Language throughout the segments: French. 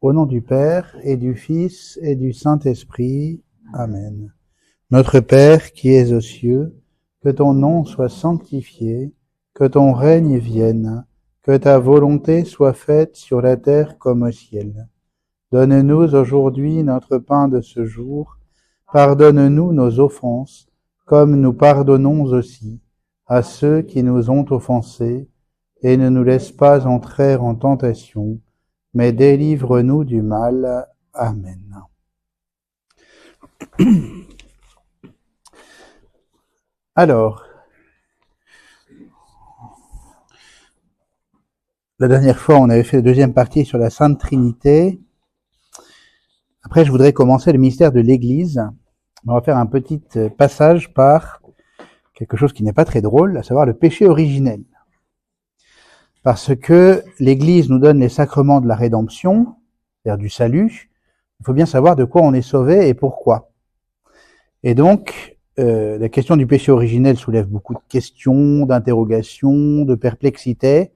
Au nom du Père, et du Fils, et du Saint-Esprit. Amen. Notre Père, qui es aux cieux, que ton nom soit sanctifié, que ton règne vienne, que ta volonté soit faite sur la terre comme au ciel. Donne-nous aujourd'hui notre pain de ce jour. Pardonne-nous nos offenses, comme nous pardonnons aussi à ceux qui nous ont offensés, et ne nous laisse pas entrer en tentation, mais délivre-nous du mal. Amen. Alors, la dernière fois, on avait fait la deuxième partie sur la Sainte Trinité. Après, je voudrais commencer le mystère de l'Église. On va faire un petit passage par quelque chose qui n'est pas très drôle, à savoir le péché originel. Parce que l'Église nous donne les sacrements de la rédemption, c'est-à-dire du salut. Il faut bien savoir de quoi on est sauvé et pourquoi. Et donc, la question du péché originel soulève beaucoup de questions, d'interrogations, de perplexités.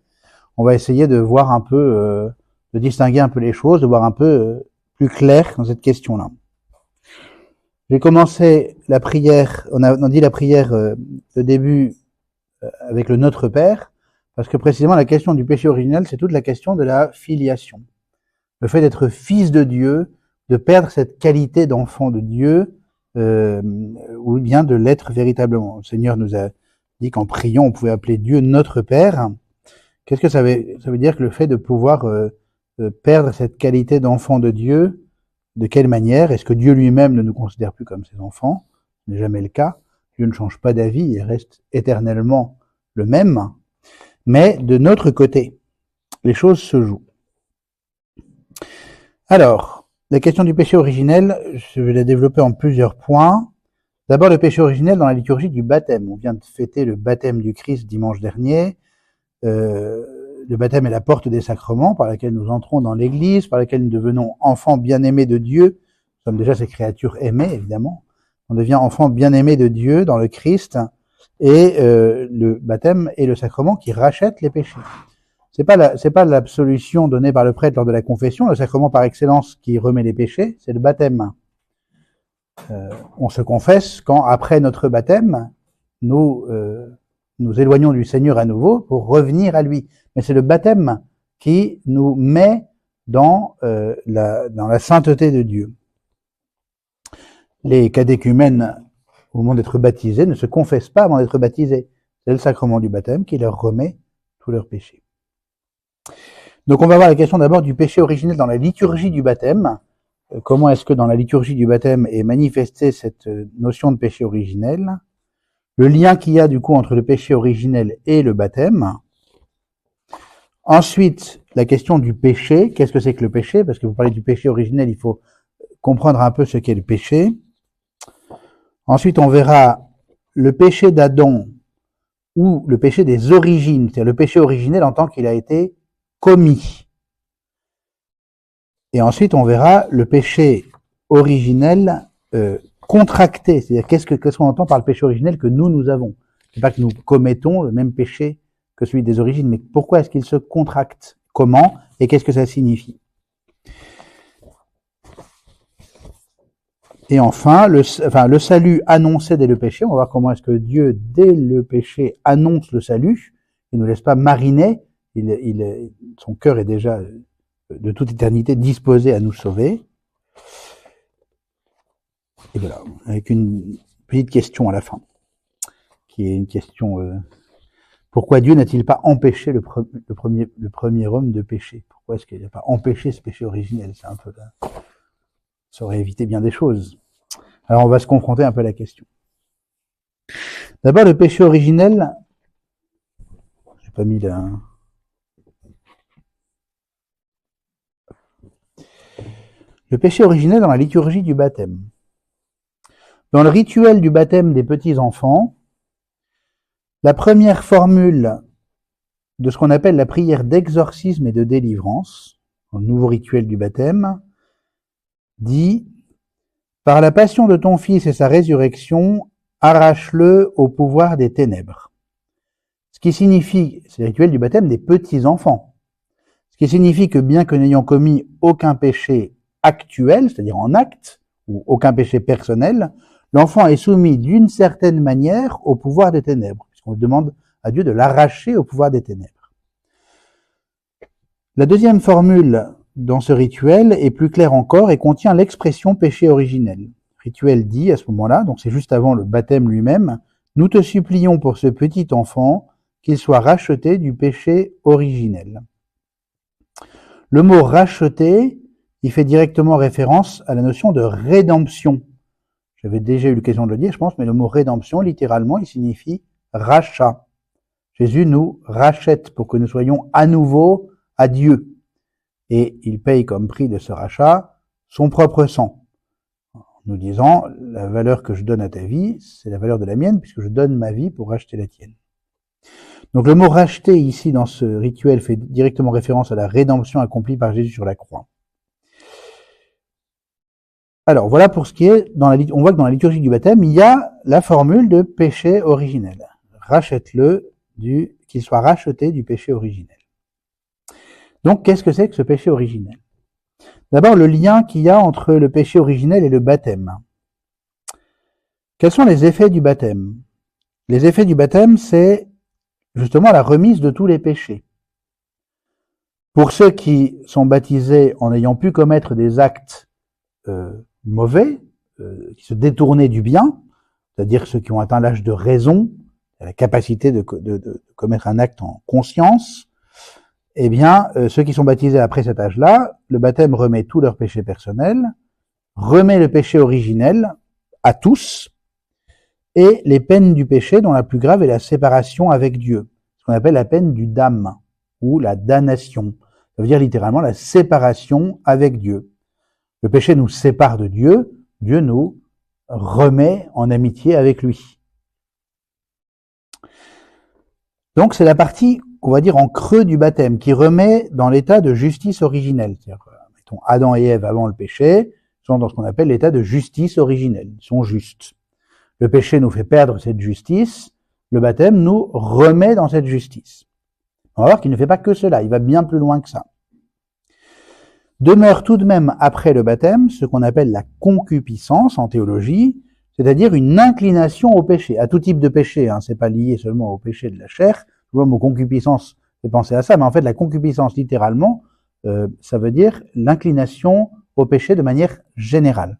On va essayer de voir un peu, de distinguer un peu les choses, de voir un peu plus clair dans cette question-là. J'ai commencé la prière, on a dit la prière de début avec le Notre Père, parce que précisément la question du péché originel, c'est toute la question de la filiation. Le fait d'être fils de Dieu, de perdre cette qualité d'enfant de Dieu, ou bien de l'être véritablement. Le Seigneur nous a dit qu'en priant, on pouvait appeler Dieu notre Père. Qu'est-ce que ça veut dire que le fait de pouvoir perdre cette qualité d'enfant de Dieu, de quelle manière? Est-ce que Dieu lui-même ne nous considère plus comme ses enfants? Ce n'est jamais le cas. Dieu ne change pas d'avis, il reste éternellement le même. Mais de notre côté, les choses se jouent. Alors, la question du péché originel, je vais la développer en plusieurs points. D'abord, le péché originel dans la liturgie du baptême. On vient de fêter le baptême du Christ dimanche dernier. Le baptême est la porte des sacrements par laquelle nous entrons dans l'Église, par laquelle nous devenons enfants bien-aimés de Dieu. Nous sommes déjà ces créatures aimées, évidemment. On devient enfants bien-aimés de Dieu dans le Christ. Et le baptême est le sacrement qui rachète les péchés. C'est pas l'absolution donnée par le prêtre lors de la confession, le sacrement par excellence qui remet les péchés, c'est le baptême. On se confesse quand, après notre baptême, nous éloignons du Seigneur à nouveau pour revenir à lui. Mais c'est le baptême qui nous met dans la sainteté de Dieu. Les catéchumènes, au moment d'être baptisés, ne se confessent pas avant d'être baptisés. C'est le sacrement du baptême qui leur remet tous leurs péchés. Donc on va voir la question d'abord du péché originel dans la liturgie du baptême. Comment est-ce que dans la liturgie du baptême est manifestée cette notion de péché originel? Le lien qu'il y a du coup entre le péché originel et le baptême. Ensuite, la question du péché. Qu'est-ce que c'est que le péché? Parce que vous parlez du péché originel, il faut comprendre un peu ce qu'est le péché. Ensuite, on verra le péché d'Adam ou le péché des origines, c'est-à-dire le péché originel en tant qu'il a été commis. Et ensuite, on verra le péché originel contracté, c'est-à-dire qu'est-ce qu'on entend par le péché originel que nous avons. C'est pas que nous commettons le même péché que celui des origines, mais pourquoi est-ce qu'il se contracte? Comment? Et qu'est-ce que ça signifie? Et enfin, le salut annoncé dès le péché. On va voir comment est-ce que Dieu, dès le péché, annonce le salut. Il ne nous laisse pas mariner. Son cœur est déjà de toute éternité disposé à nous sauver. Et voilà, avec une petite question à la fin, qui est une question pourquoi Dieu n'a-t-il pas empêché le premier homme de pécher? Pourquoi est-ce qu'il n'a pas empêché ce péché originel? C'est un peu là. Ça aurait évité bien des choses. Alors on va se confronter un peu à la question. D'abord le péché originel. J'ai pas mis là. Le péché originel dans la liturgie du baptême. Dans le rituel du baptême des petits enfants, la première formule de ce qu'on appelle la prière d'exorcisme et de délivrance, dans le nouveau rituel du baptême, dit « Par la passion de ton Fils et sa résurrection, arrache-le au pouvoir des ténèbres. » Ce qui signifie, c'est le rituel du baptême des petits enfants. Ce qui signifie que bien que n'ayant commis aucun péché actuel, c'est-à-dire en acte, ou aucun péché personnel, l'enfant est soumis d'une certaine manière au pouvoir des ténèbres, puisqu'on demande à Dieu de l'arracher au pouvoir des ténèbres. La deuxième formule dans ce rituel est plus claire encore et contient l'expression péché originel. Le rituel dit à ce moment-là, donc c'est juste avant le baptême lui-même, « Nous te supplions pour ce petit enfant qu'il soit racheté du péché originel ». Le mot « racheter », il fait directement référence à la notion de rédemption. J'avais déjà eu l'occasion de le dire, je pense, mais le mot rédemption, littéralement, il signifie rachat. Jésus nous rachète pour que nous soyons à nouveau à Dieu. Et il paye comme prix de ce rachat son propre sang, en nous disant, la valeur que je donne à ta vie, c'est la valeur de la mienne, puisque je donne ma vie pour racheter la tienne. Donc le mot racheter ici dans ce rituel fait directement référence à la rédemption accomplie par Jésus sur la croix. Alors voilà pour ce qui est, on voit que dans la liturgie du baptême, il y a la formule de péché originel. Rachète-le qu'il soit racheté du péché originel. Donc qu'est-ce que c'est que ce péché originel? D'abord le lien qu'il y a entre le péché originel et le baptême. Quels sont les effets du baptême? Les effets du baptême, c'est justement la remise de tous les péchés. Pour ceux qui sont baptisés en ayant pu commettre des actes mauvais, qui se détournaient du bien, c'est-à-dire ceux qui ont atteint l'âge de raison, la capacité de commettre un acte en conscience, eh bien, ceux qui sont baptisés après cet âge-là, le baptême remet tous leurs péchés personnels, remet le péché originel à tous, et les peines du péché, dont la plus grave est la séparation avec Dieu, ce qu'on appelle la peine du dam, ou la damnation. Ça veut dire littéralement la séparation avec Dieu. Le péché nous sépare de Dieu, Dieu nous remet en amitié avec lui. Donc c'est la partie, on va dire, en creux du baptême, qui remet dans l'état de justice originelle. C'est-à-dire, mettons, Adam et Ève avant le péché sont dans ce qu'on appelle l'état de justice originelle, ils sont justes. Le péché nous fait perdre cette justice, le baptême nous remet dans cette justice. On va voir qu'il ne fait pas que cela, il va bien plus loin que ça. Demeure tout de même après le baptême ce qu'on appelle la concupiscence en théologie, c'est-à-dire une inclination au péché, à tout type de péché, hein, c'est pas lié seulement au péché de la chair. Le mot concupiscence fait penser à ça, mais en fait la concupiscence littéralement, ça veut dire l'inclination au péché de manière générale.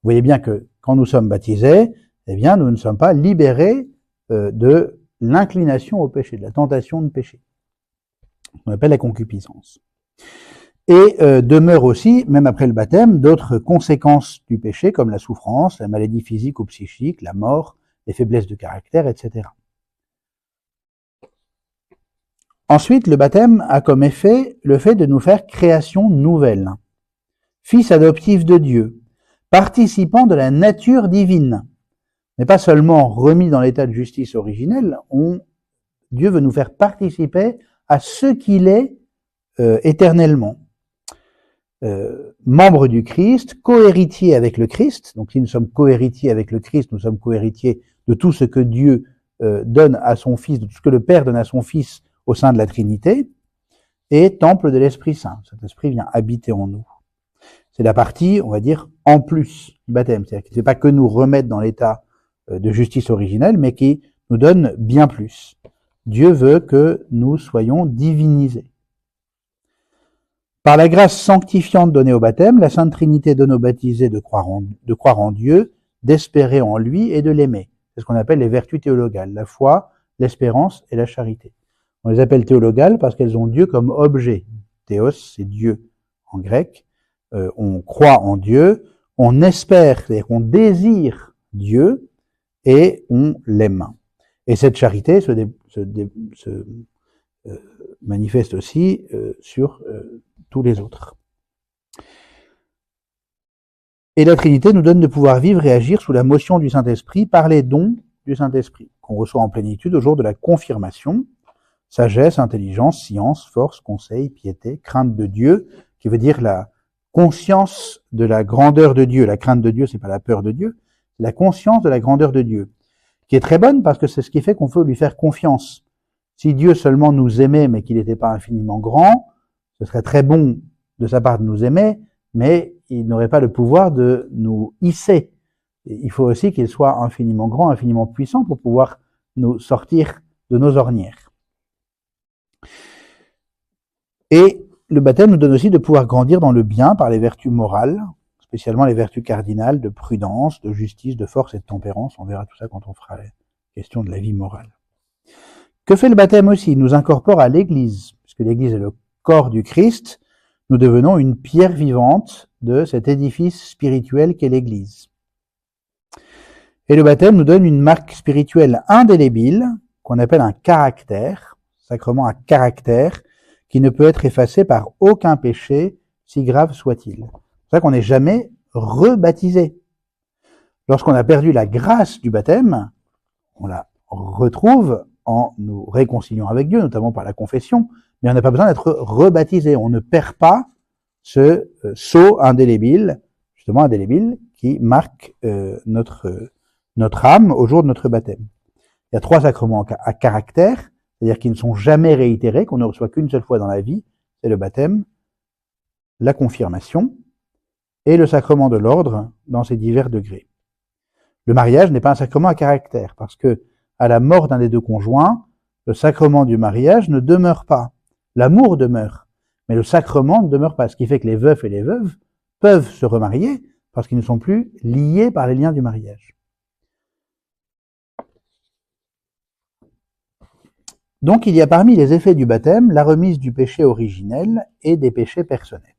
Vous voyez bien que quand nous sommes baptisés, eh bien nous ne sommes pas libérés de l'inclination au péché, de la tentation de péché. On appelle la concupiscence. Et demeurent aussi, même après le baptême, d'autres conséquences du péché, comme la souffrance, la maladie physique ou psychique, la mort, les faiblesses de caractère, etc. Ensuite, le baptême a comme effet le fait de nous faire création nouvelle, fils adoptifs de Dieu, participants de la nature divine. On n'est pas seulement remis dans l'état de justice originel, Dieu veut nous faire participer à ce qu'il est éternellement. Membre du Christ, co-héritier avec le Christ. Donc si nous sommes co-héritiers avec le Christ, nous sommes co-héritiers de tout ce que Dieu donne à son Fils, de tout ce que le Père donne à son Fils au sein de la Trinité, et temple de l'Esprit Saint. Cet Esprit vient habiter en nous. C'est la partie, on va dire, en plus du baptême. C'est-à-dire qu'il ne fait pas que nous remettre dans l'état de justice originelle, mais qui nous donne bien plus. Dieu veut que nous soyons divinisés. Par la grâce sanctifiante donnée au baptême, la Sainte Trinité donne aux baptisés de croire en Dieu, d'espérer en lui et de l'aimer. C'est ce qu'on appelle les vertus théologales, la foi, l'espérance et la charité. On les appelle théologales parce qu'elles ont Dieu comme objet. Théos, c'est Dieu en grec. On croit en Dieu, on espère, c'est-à-dire qu'on désire Dieu et on l'aime. Et cette charité se manifeste aussi sur tous les autres. Et la Trinité nous donne de pouvoir vivre et agir sous la motion du Saint-Esprit par les dons du Saint-Esprit, qu'on reçoit en plénitude au jour de la confirmation. Sagesse, intelligence, science, force, conseil, piété, crainte de Dieu, qui veut dire la conscience de la grandeur de Dieu. La crainte de Dieu, c'est pas la peur de Dieu, c'est la conscience de la grandeur de Dieu, qui est très bonne parce que c'est ce qui fait qu'on peut lui faire confiance. Si Dieu seulement nous aimait mais qu'il n'était pas infiniment grand, Ce serait très bon de sa part de nous aimer, mais il n'aurait pas le pouvoir de nous hisser. Il faut aussi qu'il soit infiniment grand, infiniment puissant pour pouvoir nous sortir de nos ornières. Et le baptême nous donne aussi de pouvoir grandir dans le bien par les vertus morales, spécialement les vertus cardinales de prudence, de justice, de force et de tempérance. On verra tout ça quand on fera la question de la vie morale. Que fait le baptême aussi? Il nous incorpore à l'Église, puisque l'Église est le corps du Christ. Nous devenons une pierre vivante de cet édifice spirituel qu'est l'Église. Et le baptême nous donne une marque spirituelle indélébile, qu'on appelle un caractère, sacrement à caractère, qui ne peut être effacé par aucun péché, si grave soit-il. C'est pour ça qu'on n'est jamais rebaptisé. Lorsqu'on a perdu la grâce du baptême, on la retrouve en nous réconciliant avec Dieu, notamment par la confession, mais on n'a pas besoin d'être rebaptisé. On ne perd pas ce sceau indélébile, justement indélébile, qui marque notre âme au jour de notre baptême. Il y a 3 sacrements à caractère, c'est-à-dire qu'ils ne sont jamais réitérés, qu'on ne reçoit qu'une seule fois dans la vie, c'est le baptême, la confirmation et le sacrement de l'ordre dans ses divers degrés. Le mariage n'est pas un sacrement à caractère, parce que à la mort d'un des 2 conjoints, le sacrement du mariage ne demeure pas. L'amour demeure, mais le sacrement ne demeure pas, ce qui fait que les veufs et les veuves peuvent se remarier parce qu'ils ne sont plus liés par les liens du mariage. Donc il y a parmi les effets du baptême la remise du péché originel et des péchés personnels.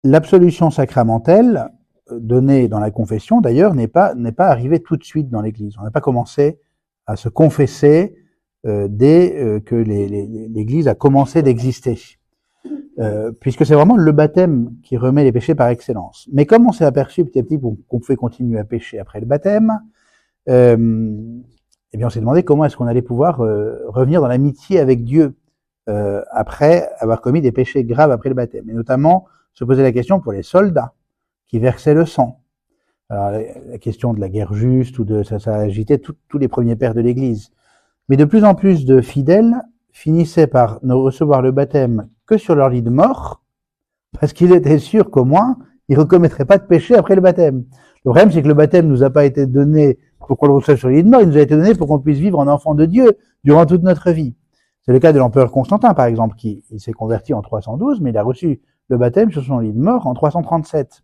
L'absolution sacramentelle, donnée dans la confession d'ailleurs, n'est pas arrivée tout de suite dans l'Église. On n'a pas commencé à se confesser dès que l'Église a commencé d'exister. Puisque c'est vraiment le baptême qui remet les péchés par excellence. Mais comme on s'est aperçu petit à petit qu'on pouvait continuer à pécher après le baptême, eh bien on s'est demandé comment est-ce qu'on allait pouvoir revenir dans l'amitié avec Dieu après avoir commis des péchés graves après le baptême. Et notamment se poser la question pour les soldats qui versaient le sang. Alors, la question de la guerre juste, ou ça agitait tous les premiers pères de l'Église. Mais de plus en plus de fidèles finissaient par ne recevoir le baptême que sur leur lit de mort, parce qu'ils étaient sûrs qu'au moins, ils ne recommettraient pas de péché après le baptême. Le problème, c'est que le baptême ne nous a pas été donné pour qu'on le reçoive sur le lit de mort, il nous a été donné pour qu'on puisse vivre en enfant de Dieu durant toute notre vie. C'est le cas de l'empereur Constantin, par exemple, qui il s'est converti en 312, mais il a reçu le baptême sur son lit de mort en 337.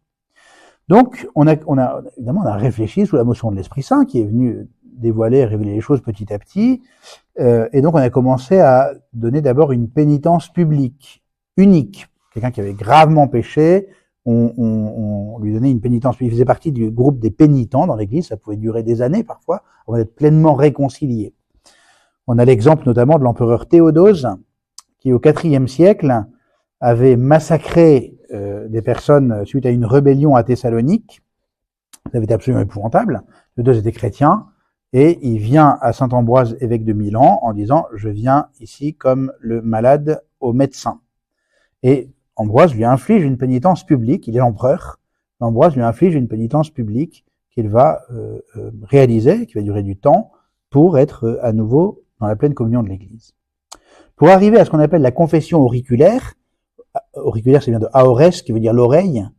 Donc, on a réfléchi sous la motion de l'Esprit Saint, qui est venu dévoiler et révéler les choses petit à petit, et donc on a commencé à donner d'abord une pénitence publique, unique. Quelqu'un qui avait gravement péché, on lui donnait une pénitence. Il faisait partie du groupe des pénitents dans l'Église, ça pouvait durer des années parfois, avant d'être pleinement réconcilié. On a l'exemple notamment de l'empereur Théodose, qui au IVe siècle avait massacré des personnes suite à une rébellion à Thessalonique. Ça avait été absolument épouvantable. Théodose était chrétien, et il vient à saint Ambroise, évêque de Milan, en disant « Je viens ici comme le malade au médecin ». Et Ambroise lui inflige une pénitence publique, il est l'empereur, Ambroise lui inflige une pénitence publique qu'il va réaliser, qui va durer du temps, pour être à nouveau dans la pleine communion de l'Église. Pour arriver à ce qu'on appelle la confession auriculaire, auriculaire ça vient de aores, qui veut dire l'oreille, c'est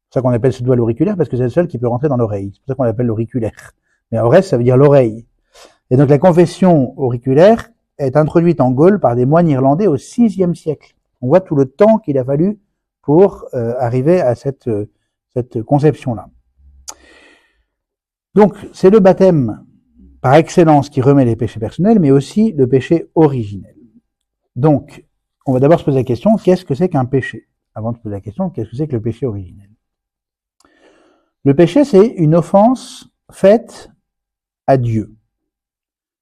pour ça qu'on appelle ce doigt l'auriculaire, parce que c'est le seul qui peut rentrer dans l'oreille, c'est pour ça qu'on l'appelle l'auriculaire. Mais aores, ça veut dire l'oreille. Et donc la confession auriculaire est introduite en Gaule par des moines irlandais au VIe siècle. On voit tout le temps qu'il a fallu pour arriver à cette conception-là. Donc, c'est le baptême par excellence qui remet les péchés personnels, mais aussi le péché originel. Donc, on va d'abord se poser la question, qu'est-ce que c'est qu'un péché? Avant de se poser la question, qu'est-ce que c'est que le péché originel? Le péché, c'est une offense faite à Dieu.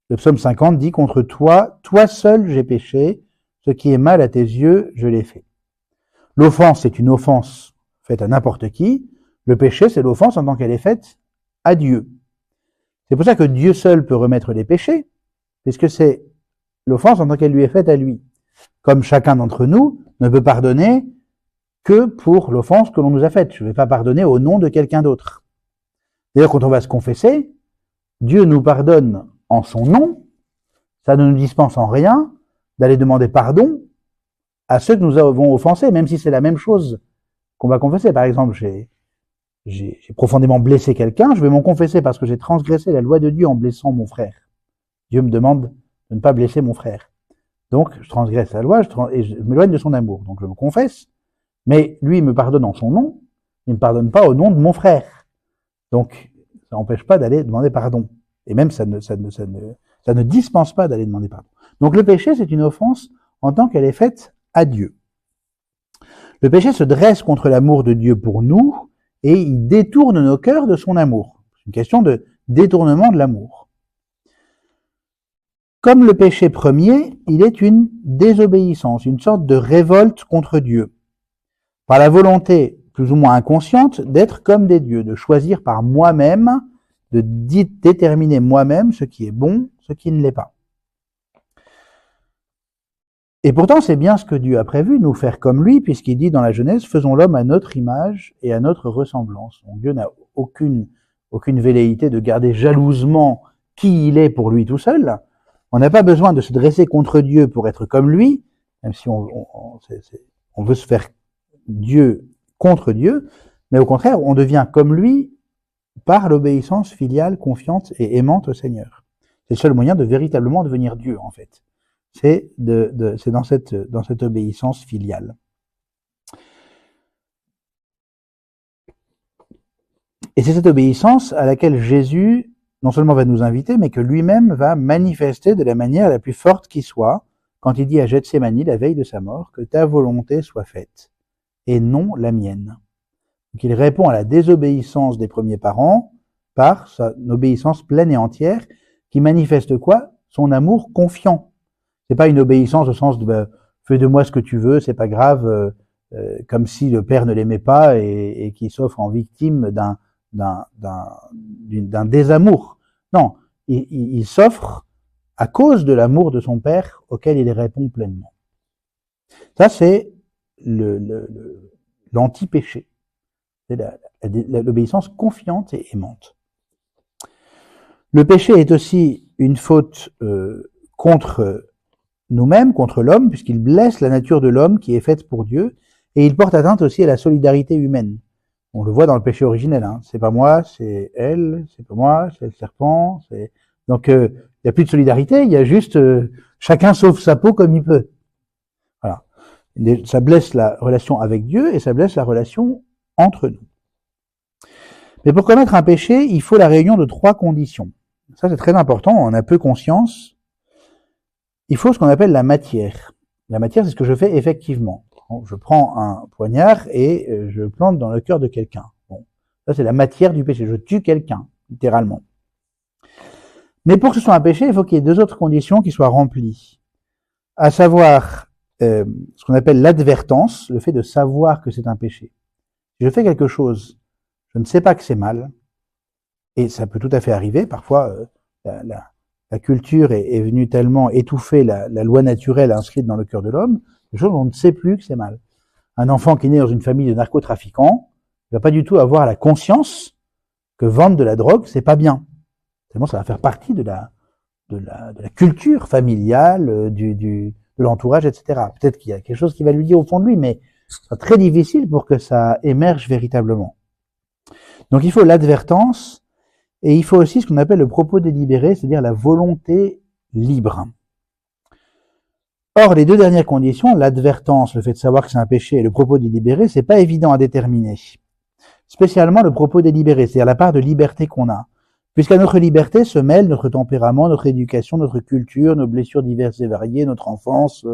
Le psaume 50 dit « Contre toi, toi seul j'ai péché, ce qui est mal à tes yeux, je l'ai fait. » L'offense, c'est une offense faite à n'importe qui. Le péché, c'est l'offense en tant qu'elle est faite à Dieu. C'est pour ça que Dieu seul peut remettre les péchés, puisque c'est l'offense en tant qu'elle lui est faite à lui. Comme chacun d'entre nous ne peut pardonner que pour l'offense que l'on nous a faite. Je ne vais pas pardonner au nom de quelqu'un d'autre. D'ailleurs, quand on va se confesser, Dieu nous pardonne en son nom, Ça ne nous dispense en rien d'aller demander pardon à ceux que nous avons offensés, même si c'est la même chose qu'on va confesser. Par exemple, j'ai profondément blessé quelqu'un, je vais m'en confesser parce que j'ai transgressé la loi de Dieu en blessant mon frère. Dieu me demande de ne pas blesser mon frère. Donc, je transgresse la loi et je m'éloigne de son amour. Donc, je me confesse, mais lui, il me pardonne en son nom, il ne me pardonne pas au nom de mon frère. Donc, ça n'empêche pas d'aller demander pardon. Et même, ça ne dispense pas d'aller demander pardon. Donc, le péché, c'est une offense en tant qu'elle est faite à Dieu. Le péché se dresse contre l'amour de Dieu pour nous et il détourne nos cœurs de son amour. C'est une question de détournement de l'amour. Comme le péché premier, il est une désobéissance, une sorte de révolte contre Dieu, par la volonté plus ou moins inconsciente d'être comme des dieux, de choisir par moi-même, de déterminer moi-même ce qui est bon, ce qui ne l'est pas. Et pourtant, c'est bien ce que Dieu a prévu, nous faire comme lui, puisqu'il dit dans la Genèse, faisons l'homme à notre image et à notre ressemblance. Donc Dieu n'a aucune velléité de garder jalousement qui il est pour lui tout seul. On n'a pas besoin de se dresser contre Dieu pour être comme lui, même si on veut se faire Dieu contre Dieu, mais au contraire, on devient comme lui par l'obéissance filiale, confiante et aimante au Seigneur. C'est le seul moyen de véritablement devenir Dieu, en fait. C'est dans cette obéissance filiale. Et c'est cette obéissance à laquelle Jésus non seulement va nous inviter, mais que lui-même va manifester de la manière la plus forte qui soit, quand il dit à Gethsémani, la veille de sa mort, que ta volonté soit faite, et non la mienne. Donc il répond à la désobéissance des premiers parents par son obéissance pleine et entière, qui manifeste quoi? Son amour confiant. C'est pas une obéissance au sens de fais de moi ce que tu veux, c'est pas grave, comme si le père ne l'aimait pas et qui s'offre en victime d'un désamour. Non, il s'offre à cause de l'amour de son père auquel il répond pleinement. Ça, c'est l'anti-péché. C'est l'obéissance confiante et aimante. Le péché est aussi une faute contre nous-mêmes, contre l'homme, puisqu'il blesse la nature de l'homme qui est faite pour Dieu, et il porte atteinte aussi à la solidarité humaine. On le voit dans le péché originel, hein. C'est pas moi, c'est elle, c'est pas moi, c'est le serpent. Donc il n'y a plus de solidarité, il y a juste chacun sauve sa peau comme il peut. Voilà. Ça blesse la relation avec Dieu et ça blesse la relation entre nous. Mais pour commettre un péché, il faut la réunion de 3 conditions. Ça, c'est très important, on en a peu conscience. Il faut ce qu'on appelle la matière. La matière, c'est ce que je fais effectivement. Je prends un poignard et je le plante dans le cœur de quelqu'un. Bon, ça c'est la matière du péché. Je tue quelqu'un, littéralement. Mais pour que ce soit un péché, il faut qu'il y ait 2 autres conditions qui soient remplies. À savoir ce qu'on appelle l'advertance, le fait de savoir que c'est un péché. Si je fais quelque chose, je ne sais pas que c'est mal, et ça peut tout à fait arriver. Parfois, la culture est venue tellement étouffer la loi naturelle inscrite dans le cœur de l'homme, des choses on ne sait plus que c'est mal. Un enfant qui est né dans une famille de narcotrafiquants ne va pas du tout avoir la conscience que vendre de la drogue, c'est pas bien. Tellement ça va faire partie de la culture familiale, de l'entourage, etc. Peut-être qu'il y a quelque chose qui va lui dire au fond de lui, mais c'est très difficile pour que ça émerge véritablement. Donc il faut l'advertance, et il faut aussi ce qu'on appelle le propos délibéré, c'est-à-dire la volonté libre. Or, les 2 dernières conditions, l'advertance, le fait de savoir que c'est un péché, et le propos délibéré, c'est pas évident à déterminer. Spécialement le propos délibéré, c'est-à-dire la part de liberté qu'on a. Puisqu'à notre liberté se mêlent notre tempérament, notre éducation, notre culture, nos blessures diverses et variées, notre enfance,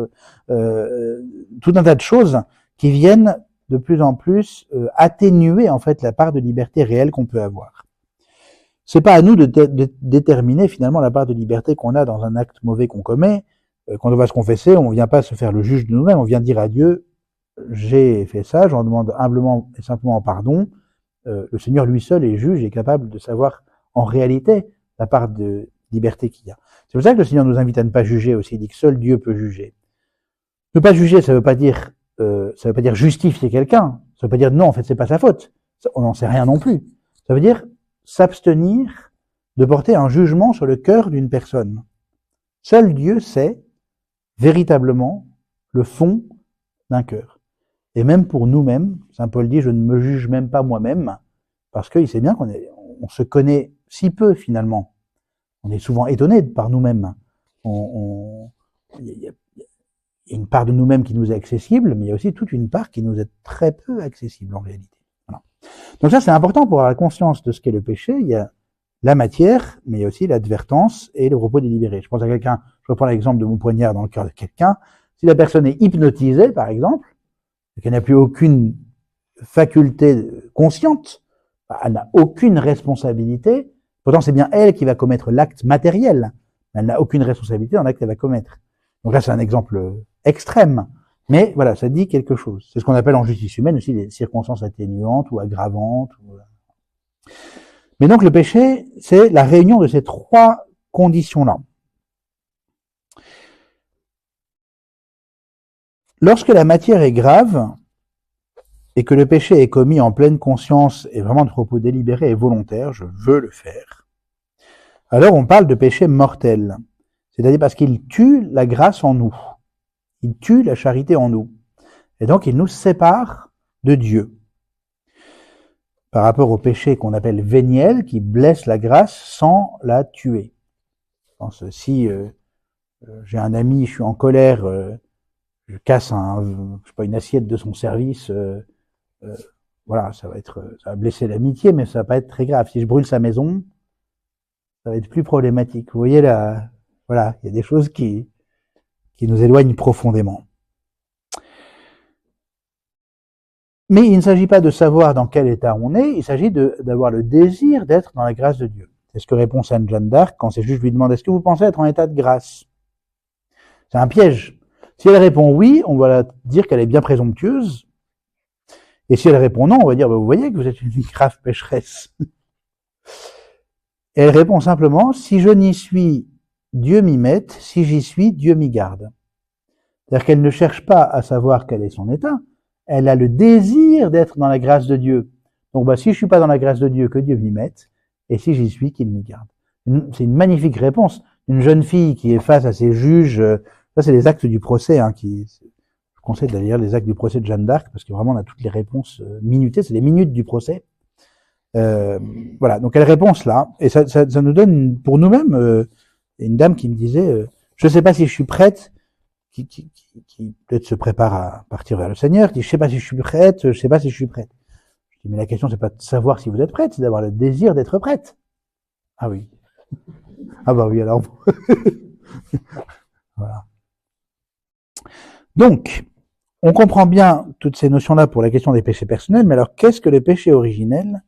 tout un tas de choses qui viennent de plus en plus atténuer en fait la part de liberté réelle qu'on peut avoir. C'est pas à nous de déterminer finalement la part de liberté qu'on a dans un acte mauvais qu'on commet. Quand on va se confesser, on vient pas se faire le juge de nous-mêmes, on vient dire à Dieu, j'ai fait ça, j'en demande humblement et simplement pardon. Le Seigneur lui seul est juge et capable de savoir en réalité la part de liberté qu'il y a. C'est pour ça que le Seigneur nous invite à ne pas juger aussi, il dit que seul Dieu peut juger. Ne pas juger, ça veut pas dire justifier quelqu'un, ça veut pas dire non, en fait c'est pas sa faute, on n'en sait rien non plus. Ça veut dire s'abstenir de porter un jugement sur le cœur d'une personne. Seul Dieu sait véritablement le fond d'un cœur. Et même pour nous-mêmes, saint Paul dit, je ne me juge même pas moi-même, parce qu'il sait bien on se connaît si peu finalement. On est souvent étonné par nous-mêmes. Il y a une part de nous-mêmes qui nous est accessible, mais il y a aussi toute une part qui nous est très peu accessible en réalité. Voilà. Donc ça, c'est important pour avoir la conscience de ce qu'est le péché. Il y a la matière, mais il y a aussi l'advertence et le repos délibéré. Je pense à quelqu'un, je reprends l'exemple de mon poignard dans le cœur de quelqu'un. Si la personne est hypnotisée, par exemple, et qu'elle n'a plus aucune faculté consciente, elle n'a aucune responsabilité. Pourtant, c'est bien elle qui va commettre l'acte matériel. Mais elle n'a aucune responsabilité dans l'acte qu'elle va commettre. Donc là, c'est un exemple extrême. Mais voilà, ça dit quelque chose. C'est ce qu'on appelle en justice humaine aussi les circonstances atténuantes ou aggravantes. Mais donc le péché, c'est la réunion de ces trois conditions-là. Lorsque la matière est grave, et que le péché est commis en pleine conscience et vraiment de propos délibéré et volontaire, je veux le faire, alors on parle de péché mortel. C'est-à-dire parce qu'il tue la grâce en nous. Il tue la charité en nous. Et donc il nous sépare de Dieu. Par rapport au péché qu'on appelle véniel, qui blesse la grâce sans la tuer. Je pense, si j'ai un ami, je suis en colère, je casse je sais pas, une assiette de son service, voilà, ça va blesser l'amitié, mais ça va pas être très grave. Si je brûle sa maison, ça va être plus problématique. Vous voyez là, voilà, il y a des choses qui nous éloignent profondément. Mais il ne s'agit pas de savoir dans quel état on est, il s'agit d'avoir le désir d'être dans la grâce de Dieu. C'est ce que répond Sainte Jeanne d'Arc quand ses juges lui demandent « Est-ce que vous pensez être en état de grâce ?» C'est un piège. Si elle répond oui, on va dire qu'elle est bien présomptueuse. Et si elle répond non, on va dire bah, « Vous voyez que vous êtes une grave pécheresse. » Elle répond simplement « Si je n'y suis, Dieu m'y mette, si j'y suis, Dieu m'y garde. » C'est-à-dire qu'elle ne cherche pas à savoir quel est son état, elle a le désir d'être dans la grâce de Dieu. Donc bah, si je suis pas dans la grâce de Dieu, que Dieu m'y mette, et si j'y suis, qu'il m'y garde. C'est une magnifique réponse. Une jeune fille qui est face à ses juges, ça c'est les actes du procès, je conseille d'ailleurs les actes du procès de Jeanne d'Arc, parce que vraiment on a toutes les réponses minutées, c'est les minutes du procès. Voilà, donc elle répond cela, et ça nous donne, pour nous-mêmes, une dame qui me disait, je sais pas si je suis prête, qui peut-être se prépare à partir vers le Seigneur, qui dit, je sais pas si je suis prête, je sais pas si je suis prête. Je dis, mais la question c'est pas de savoir si vous êtes prête, c'est d'avoir le désir d'être prête. Ah oui. Ah bah oui, alors. Voilà. Donc, on comprend bien toutes ces notions-là pour la question des péchés personnels, mais alors qu'est-ce que le péché originel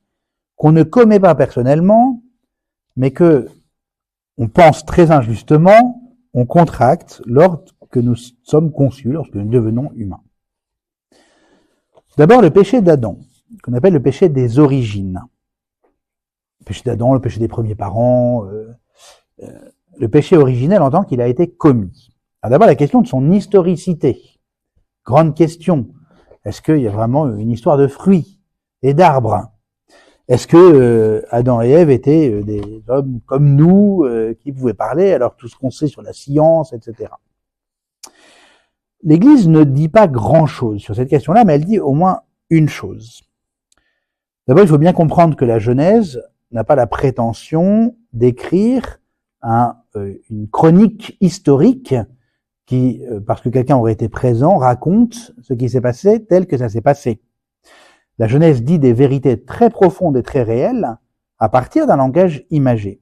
qu'on ne commet pas personnellement, mais que on pense très injustement, on contracte lorsque nous sommes conçus, lorsque nous devenons humains. D'abord, le péché d'Adam, qu'on appelle le péché des origines. Le péché d'Adam, le péché des premiers parents, le péché originel en tant qu'il a été commis. Alors d'abord, la question de son historicité. Grande question. Est-ce qu'il y a vraiment une histoire de fruits et d'arbres? Est-ce que Adam et Ève étaient des hommes comme nous, qui pouvaient parler, alors tout ce qu'on sait sur la science, etc. L'Église ne dit pas grand-chose sur cette question-là, mais elle dit au moins une chose. D'abord, il faut bien comprendre que la Genèse n'a pas la prétention d'écrire une chronique historique qui, parce que quelqu'un aurait été présent, raconte ce qui s'est passé tel que ça s'est passé. La Genèse dit des vérités très profondes et très réelles à partir d'un langage imagé.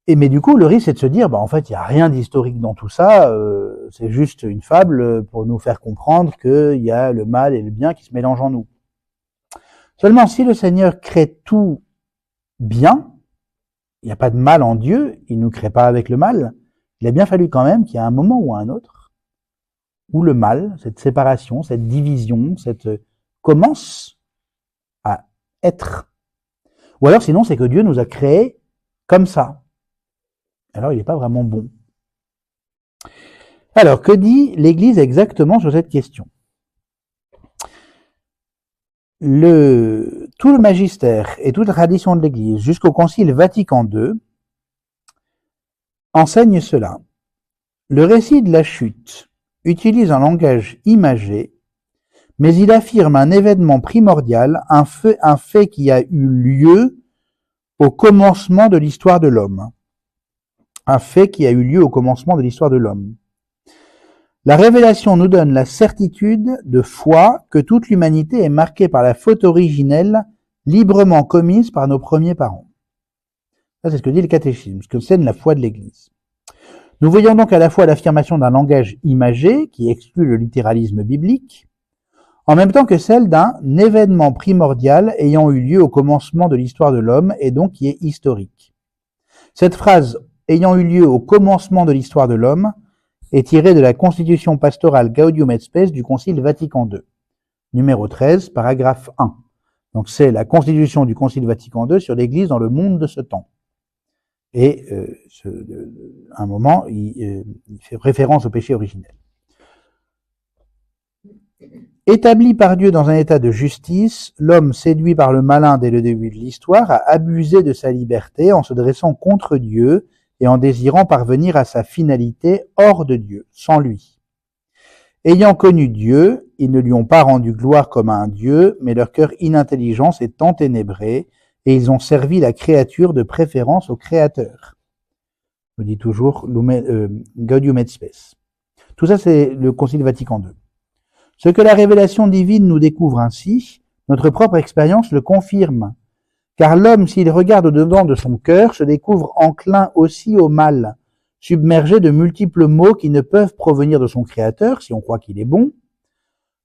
Mais du coup, le risque, c'est de se dire, en fait, il n'y a rien d'historique dans tout ça, c'est juste une fable pour nous faire comprendre qu'il y a le mal et le bien qui se mélangent en nous. Seulement, si le Seigneur crée tout bien, il n'y a pas de mal en Dieu, il ne nous crée pas avec le mal, il a bien fallu quand même qu'il y ait un moment ou un autre où le mal, cette séparation, cette division, commence à être. Ou alors sinon, c'est que Dieu nous a créés comme ça. Alors, il n'est pas vraiment bon. Alors, que dit l'Église exactement sur cette question? Tout le magistère et toute la tradition de l'Église, jusqu'au Concile Vatican II, enseigne cela. Le récit de la chute utilise un langage imagé, mais il affirme un événement primordial, un fait qui a eu lieu au commencement de l'histoire de l'homme. Un fait qui a eu lieu au commencement de l'histoire de l'homme. La révélation nous donne la certitude de foi que toute l'humanité est marquée par la faute originelle librement commise par nos premiers parents. Ça, c'est ce que dit le catéchisme, ce que c'est la foi de l'Église. Nous voyons donc à la fois l'affirmation d'un langage imagé, qui exclut le littéralisme biblique, en même temps que celle d'un événement primordial ayant eu lieu au commencement de l'histoire de l'homme et donc qui est historique. Cette phrase « ayant eu lieu au commencement de l'histoire de l'homme » est tirée de la constitution pastorale Gaudium et Spes du Concile Vatican II, numéro 13, paragraphe 1. Donc c'est la constitution du Concile Vatican II sur l'Église dans le monde de ce temps. Et à un moment, il fait référence au péché originel. Établi par Dieu dans un état de justice, l'homme séduit par le malin dès le début de l'histoire a abusé de sa liberté en se dressant contre Dieu et en désirant parvenir à sa finalité hors de Dieu, sans lui. Ayant connu Dieu, ils ne lui ont pas rendu gloire comme à un Dieu, mais leur cœur inintelligent s'est enténébré et ils ont servi la créature de préférence au Créateur. Je dis toujours Gaudium et Spes. Tout ça, c'est le Concile Vatican II. Ce que la révélation divine nous découvre ainsi, notre propre expérience le confirme. Car l'homme, s'il regarde au-dedans de son cœur, se découvre enclin aussi au mal, submergé de multiples maux qui ne peuvent provenir de son Créateur, si on croit qu'il est bon.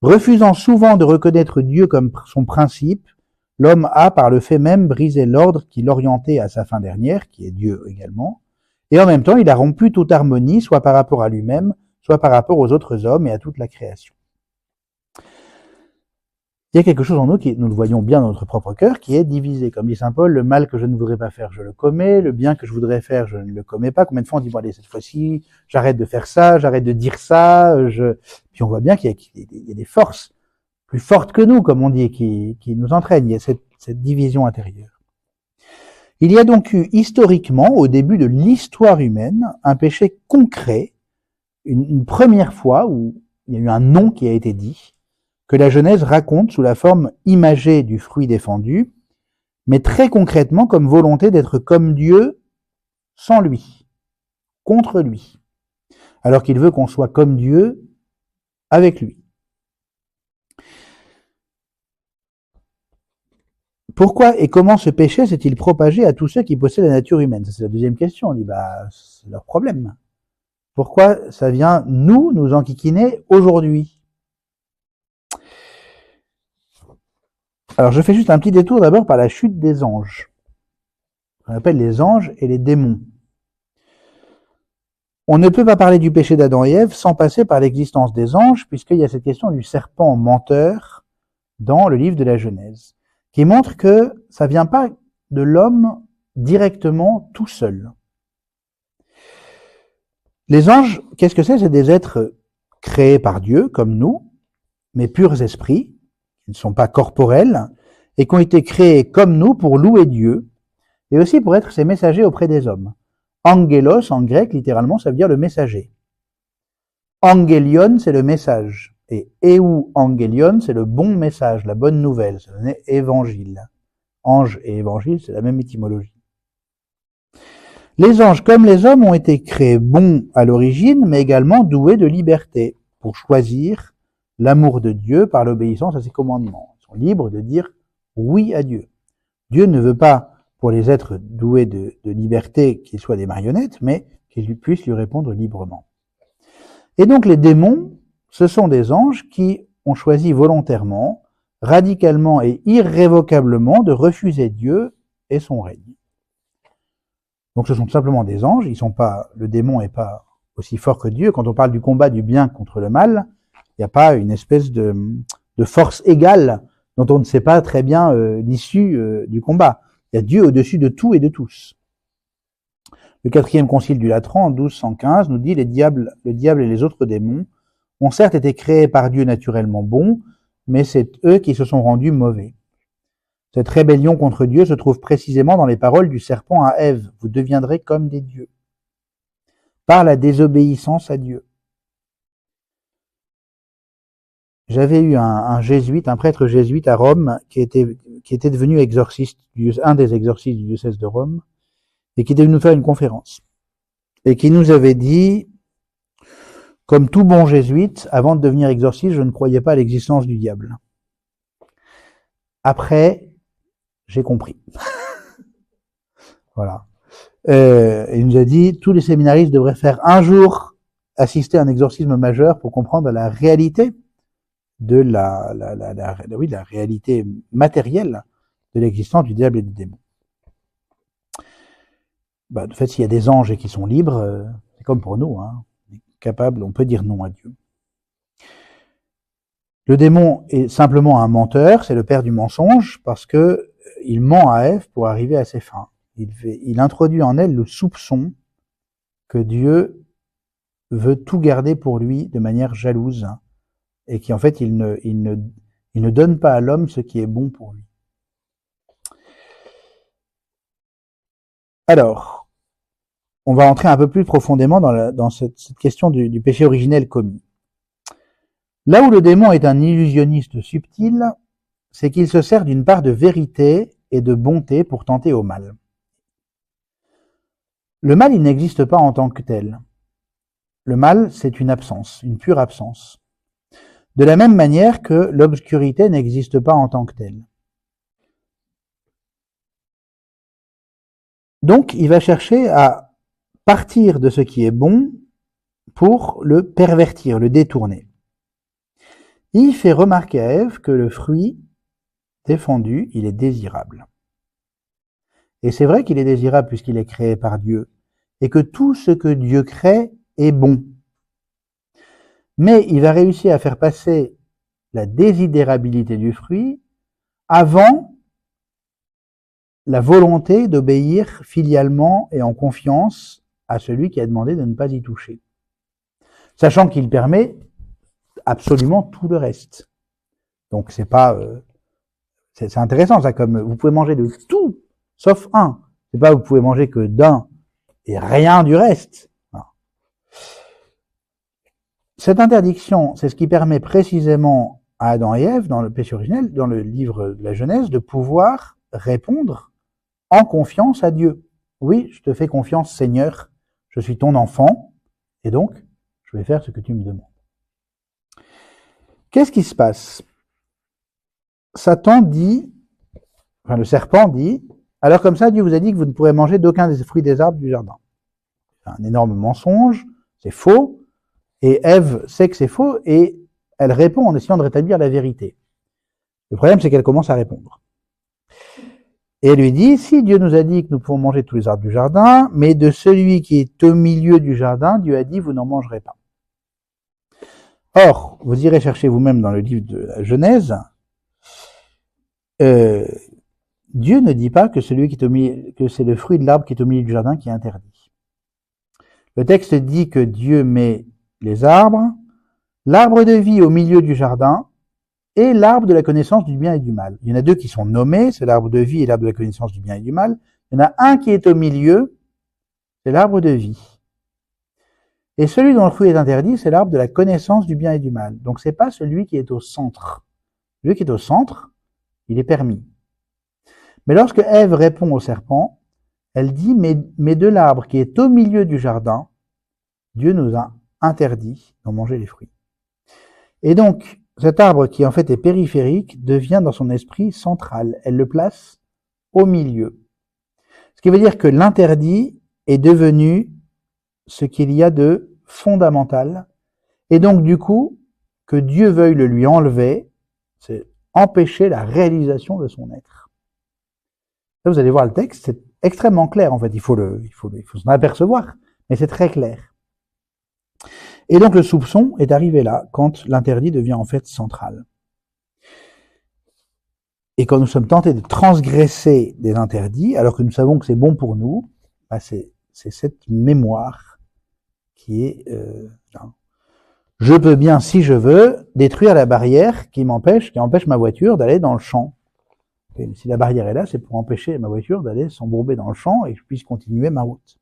Refusant souvent de reconnaître Dieu comme son principe, l'homme a, par le fait même, brisé l'ordre qui l'orientait à sa fin dernière, qui est Dieu également, et en même temps, il a rompu toute harmonie, soit par rapport à lui-même, soit par rapport aux autres hommes et à toute la création. Il y a quelque chose en nous, nous le voyons bien dans notre propre cœur, qui est divisé. Comme dit saint Paul, le mal que je ne voudrais pas faire, je le commets, le bien que je voudrais faire, je ne le commets pas. Combien de fois on dit, bon allez, cette fois-ci, j'arrête de faire ça, j'arrête de dire ça, Puis on voit bien qu'il y a des forces plus fortes que nous, comme on dit, qui nous entraînent. Il y a cette division intérieure. Il y a donc eu, historiquement, au début de l'histoire humaine, un péché concret, une première fois où il y a eu un nom qui a été dit, que la Genèse raconte sous la forme imagée du fruit défendu, mais très concrètement comme volonté d'être comme Dieu sans lui, contre lui, alors qu'il veut qu'on soit comme Dieu avec lui. Pourquoi et comment ce péché s'est-il propagé à tous ceux qui possèdent la nature humaine? Ça, c'est la deuxième question. On dit, c'est leur problème. Pourquoi ça vient nous enquiquiner aujourd'hui? Alors, je fais juste un petit détour d'abord par la chute des anges. On appelle les anges et les démons. On ne peut pas parler du péché d'Adam et Ève sans passer par l'existence des anges, puisqu'il y a cette question du serpent menteur dans le livre de la Genèse, qui montre que ça vient pas de l'homme directement tout seul. Les anges, qu'est-ce que c'est? C'est des êtres créés par Dieu, comme nous, mais purs esprits, qui ne sont pas corporels, et qui ont été créés comme nous pour louer Dieu, et aussi pour être ses messagers auprès des hommes. Angelos, en grec, littéralement, ça veut dire le messager. Angelion, c'est le message. Et eu angelion, c'est le bon message, la bonne nouvelle. Ça donnait évangile. Ange et évangile, c'est la même étymologie. Les anges, comme les hommes, ont été créés bons à l'origine, mais également doués de liberté, pour choisir l'amour de Dieu par l'obéissance à ses commandements. Ils sont libres de dire oui à Dieu. Dieu ne veut pas, pour les êtres doués de liberté, qu'ils soient des marionnettes, mais qu'ils puissent lui répondre librement. Et donc les démons, ce sont des anges qui ont choisi volontairement, radicalement et irrévocablement de refuser Dieu et son règne. Donc ce sont simplement des anges, le démon n'est pas aussi fort que Dieu. Quand on parle du combat du bien contre le mal, il n'y a pas une espèce de force égale dont on ne sait pas très bien l'issue du combat. Il y a Dieu au-dessus de tout et de tous. Le 4e concile du Latran, en 1215, nous dit le diable et les autres démons ont certes été créés par Dieu naturellement bons, mais c'est eux qui se sont rendus mauvais. Cette rébellion contre Dieu se trouve précisément dans les paroles du serpent à Ève. Vous deviendrez comme des dieux. par la désobéissance à Dieu. J'avais eu un jésuite, un prêtre jésuite à Rome, qui était devenu exorciste, un des exorcistes du diocèse de Rome, et qui était venu nous faire une conférence. Et qui nous avait dit, comme tout bon jésuite, avant de devenir exorciste, je ne croyais pas à l'existence du diable. Après, j'ai compris. Voilà. Il nous a dit, tous les séminaristes devraient faire un jour assister à un exorcisme majeur pour comprendre la réalité de la réalité matérielle de l'existence du diable et du démon. De fait, s'il y a des anges et qui sont libres, c'est comme pour nous, hein, on peut dire non à Dieu. Le démon est simplement un menteur, c'est le père du mensonge, parce que il ment à Ève pour arriver à ses fins. Il introduit en elle le soupçon que Dieu veut tout garder pour lui de manière jalouse, et qu'en fait, il ne donne pas à l'homme ce qui est bon pour lui. Alors, on va entrer un peu plus profondément dans cette question du péché originel commis. Là où le démon est un illusionniste subtil, c'est qu'il se sert d'une part de vérité et de bonté pour tenter au mal. Le mal, il n'existe pas en tant que tel. Le mal, c'est une absence, une pure absence. De la même manière que l'obscurité n'existe pas en tant que telle. Donc, il va chercher à partir de ce qui est bon pour le pervertir, le détourner. Il fait remarquer à Ève que le fruit défendu, il est désirable. Et c'est vrai qu'il est désirable puisqu'il est créé par Dieu, et que tout ce que Dieu crée est bon. Mais il va réussir à faire passer la désidérabilité du fruit avant la volonté d'obéir filialement et en confiance à celui qui a demandé de ne pas y toucher. Sachant qu'il permet absolument tout le reste. Donc c'est pas... c'est intéressant ça, comme vous pouvez manger de tout, sauf un. C'est pas vous pouvez manger que d'un et rien du reste. Non. Cette interdiction, c'est ce qui permet précisément à Adam et Ève, dans le péché originel, dans le livre de la Genèse, de pouvoir répondre en confiance à Dieu. Oui, je te fais confiance, Seigneur, je suis ton enfant, et donc, je vais faire ce que tu me demandes. Qu'est-ce qui se passe? Satan dit, enfin le serpent dit, alors comme ça, Dieu vous a dit que vous ne pourrez manger d'aucun des fruits des arbres du jardin. C'est un énorme mensonge, c'est faux, et Ève sait que c'est faux, et elle répond en essayant de rétablir la vérité. Le problème, c'est qu'elle commence à répondre. Et elle lui dit, si Dieu nous a dit que nous pouvons manger tous les arbres du jardin, mais de celui qui est au milieu du jardin, Dieu a dit, vous n'en mangerez pas. Or, vous irez chercher vous-même dans le livre de la Genèse, Dieu ne dit pas que celui qui est au milieu, que c'est le fruit de l'arbre qui est au milieu du jardin qui est interdit. Le texte dit que Dieu met les arbres, l'arbre de vie au milieu du jardin, et l'arbre de la connaissance du bien et du mal. Il y en a deux qui sont nommés, c'est l'arbre de vie et l'arbre de la connaissance du bien et du mal. Il y en a un qui est au milieu, c'est l'arbre de vie. Et celui dont le fruit est interdit, c'est l'arbre de la connaissance du bien et du mal. Donc c'est pas celui qui est au centre. Celui qui est au centre, il est permis. Mais lorsque Ève répond au serpent, elle dit, mais de l'arbre qui est au milieu du jardin, Dieu nous a interdit d'en manger les fruits. Et donc, cet arbre qui en fait est périphérique devient dans son esprit central. Elle le place au milieu. Ce qui veut dire que l'interdit est devenu ce qu'il y a de fondamental. Et donc du coup, que Dieu veuille le lui enlever, c'est empêcher la réalisation de son être. Là, vous allez voir le texte, c'est extrêmement clair en fait. Il faut s'en apercevoir, mais c'est très clair. Et donc le soupçon est arrivé là, quand l'interdit devient en fait central. Et quand nous sommes tentés de transgresser des interdits, alors que nous savons que c'est bon pour nous, c'est cette mémoire qui est là. Je peux bien, si je veux, détruire la barrière qui empêche ma voiture d'aller dans le champ. Et si la barrière est là, c'est pour empêcher ma voiture d'aller s'embourber dans le champ et que je puisse continuer ma route.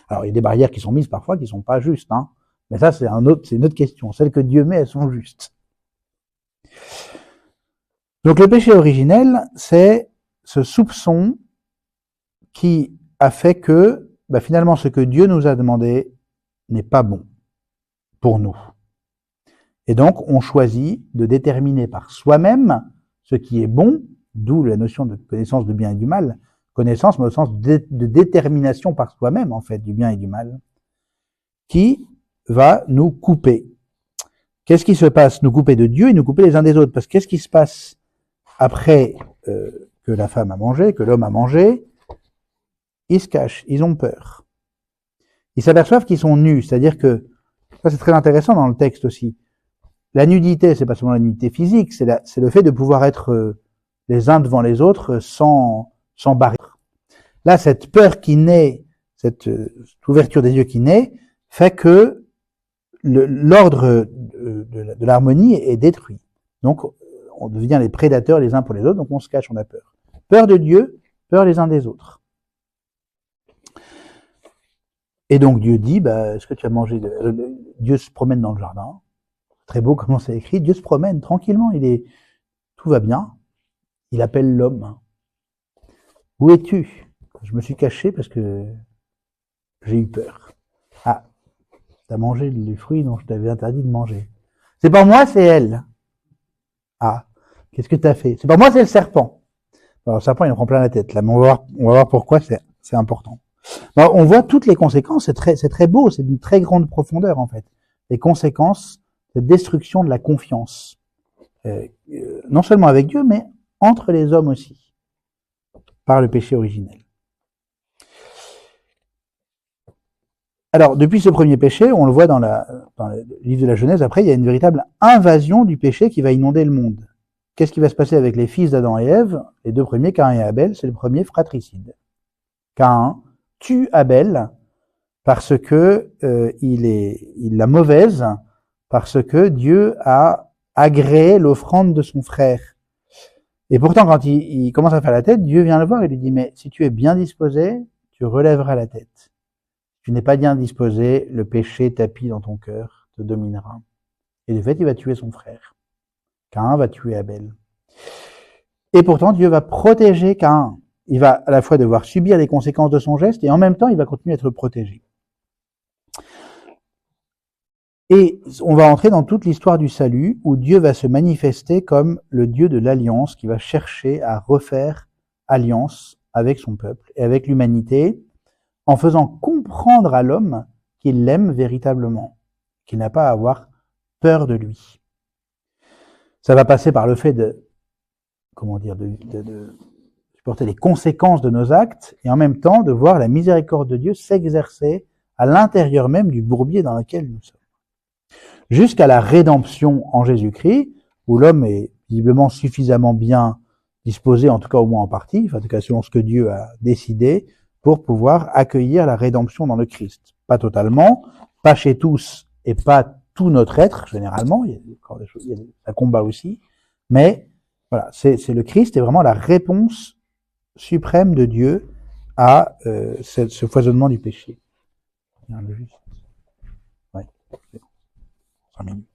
Alors, il y a des barrières qui sont mises parfois qui sont pas justes, hein. Mais ça, c'est une autre question. Celles que Dieu met, elles sont justes. Donc, le péché originel, c'est ce soupçon qui a fait que, finalement, ce que Dieu nous a demandé n'est pas bon pour nous. Et donc, on choisit de déterminer par soi-même ce qui est bon, d'où la notion de connaissance du bien et du mal, connaissance, mais au sens de détermination par soi-même, en fait, du bien et du mal, qui va nous couper. Qu'est-ce qui se passe? Nous couper de Dieu et nous couper les uns des autres. Parce que qu'est-ce qui se passe après que la femme a mangé, que l'homme a mangé? Ils se cachent, ils ont peur. Ils s'aperçoivent qu'ils sont nus, c'est-à-dire que, ça c'est très intéressant dans le texte aussi, la nudité, c'est pas seulement la nudité physique, c'est le fait de pouvoir être les uns devant les autres sans barrière. Là, cette peur qui naît, cette ouverture des yeux qui naît, fait que l'ordre de l'harmonie est détruit. Donc, on devient les prédateurs les uns pour les autres, donc on se cache, on a peur. Peur de Dieu, peur les uns des autres. Et donc Dieu dit, est-ce que tu as mangé Dieu se promène dans le jardin. Très beau comment c'est écrit. Dieu se promène tranquillement, tout va bien. Il appelle l'homme. Où es-tu? Je me suis caché parce que j'ai eu peur. Ah, t'as mangé les fruits dont je t'avais interdit de manger. C'est pas moi, c'est elle. Ah, qu'est-ce que t'as fait? C'est pas moi, c'est le serpent. Alors, le serpent, il en prend plein la tête. Là, mais on va voir pourquoi c'est important. Alors, on voit toutes les conséquences. C'est très beau. C'est d'une très grande profondeur, en fait. Les conséquences de destruction de la confiance. Non seulement avec Dieu, mais entre les hommes aussi. Par le péché originel. Alors, depuis ce premier péché, on le voit dans le livre de la Genèse, après, il y a une véritable invasion du péché qui va inonder le monde. Qu'est-ce qui va se passer avec les fils d'Adam et Ève? Les deux premiers, Caïn et Abel, c'est le premier fratricide. Caïn tue Abel parce que il l'a mauvaise, parce que Dieu a agréé l'offrande de son frère. Et pourtant, quand il commence à faire la tête, Dieu vient le voir et lui dit, mais si tu es bien disposé, tu relèveras la tête. Si tu n'es pas bien disposé, le péché tapis dans ton cœur te dominera. Et de fait, il va tuer son frère. Caïn va tuer Abel. Et pourtant, Dieu va protéger Caïn. Il va à la fois devoir subir les conséquences de son geste et en même temps, il va continuer à être protégé. Et on va entrer dans toute l'histoire du salut où Dieu va se manifester comme le Dieu de l'alliance qui va chercher à refaire alliance avec son peuple et avec l'humanité en faisant comprendre à l'homme qu'il l'aime véritablement, qu'il n'a pas à avoir peur de lui. Ça va passer par le fait de supporter les conséquences de nos actes et en même temps de voir la miséricorde de Dieu s'exercer à l'intérieur même du bourbier dans lequel nous sommes. Jusqu'à la rédemption en Jésus-Christ, où l'homme est visiblement suffisamment bien disposé, en tout cas au moins en partie, en tout cas selon ce que Dieu a décidé, pour pouvoir accueillir la rédemption dans le Christ. Pas totalement, pas chez tous et pas tout notre être, généralement, il y a encore des choses, il y a un combat aussi, mais voilà, c'est le Christ est vraiment la réponse suprême de Dieu à ce foisonnement du péché. Ouais, 5 minutes.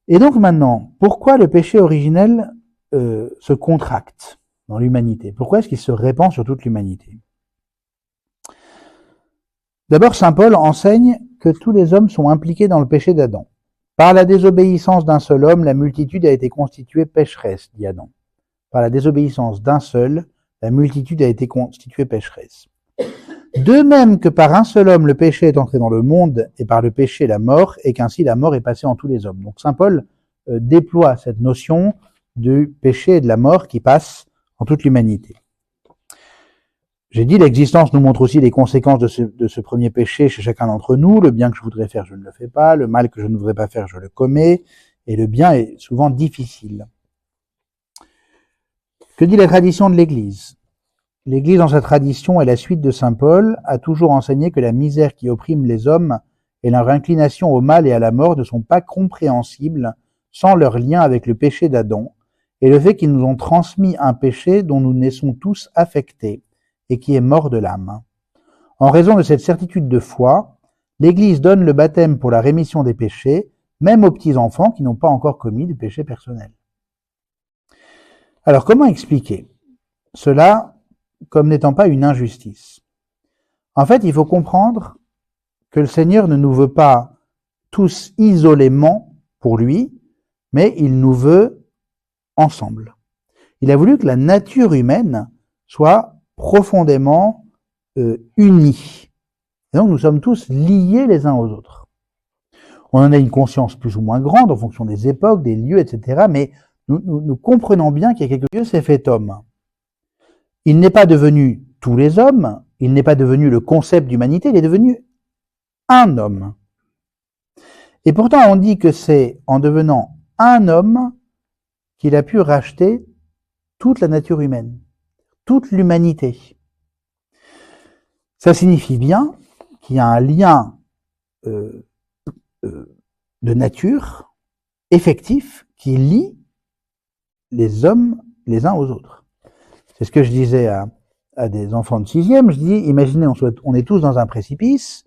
Et donc maintenant, pourquoi le péché originel se contracte dans l'humanité? Pourquoi est-ce qu'il se répand sur toute l'humanité? D'abord, saint Paul enseigne que tous les hommes sont impliqués dans le péché d'Adam. Par la désobéissance d'un seul homme, la multitude a été constituée pécheresse, dit Adam. Par la désobéissance d'un seul, la multitude a été constituée pécheresse. De même que par un seul homme, le péché est entré dans le monde, et par le péché, la mort, et qu'ainsi la mort est passée en tous les hommes. Donc saint Paul déploie cette notion du péché et de la mort qui passe en toute l'humanité. J'ai dit, l'existence nous montre aussi les conséquences de ce premier péché chez chacun d'entre nous. Le bien que je voudrais faire, je ne le fais pas. Le mal que je ne voudrais pas faire, je le commets. Et le bien est souvent difficile. Que dit la tradition de l'Église? L'Église, dans sa tradition et la suite de saint Paul, a toujours enseigné que la misère qui opprime les hommes et leur inclination au mal et à la mort ne sont pas compréhensibles sans leur lien avec le péché d'Adam et le fait qu'ils nous ont transmis un péché dont nous naissons tous affectés et qui est mort de l'âme. En raison de cette certitude de foi, l'Église donne le baptême pour la rémission des péchés, même aux petits-enfants qui n'ont pas encore commis de péché personnel. Alors, comment expliquer cela comme n'étant pas une injustice? En fait, il faut comprendre que le Seigneur ne nous veut pas tous isolément pour lui, mais il nous veut ensemble. Il a voulu que la nature humaine soit profondément unie. Et donc nous sommes tous liés les uns aux autres. On en a une conscience plus ou moins grande en fonction des époques, des lieux, etc. Mais nous comprenons bien qu'il y a quelque chose. Dieu s'est fait homme. Il n'est pas devenu tous les hommes, il n'est pas devenu le concept d'humanité, il est devenu un homme. Et pourtant on dit que c'est en devenant un homme qu'il a pu racheter toute la nature humaine, toute l'humanité. Ça signifie bien qu'il y a un lien de nature effectif qui lie les hommes les uns aux autres. C'est ce que je disais à des enfants de 6e. Je dis, imaginez, on est tous dans un précipice,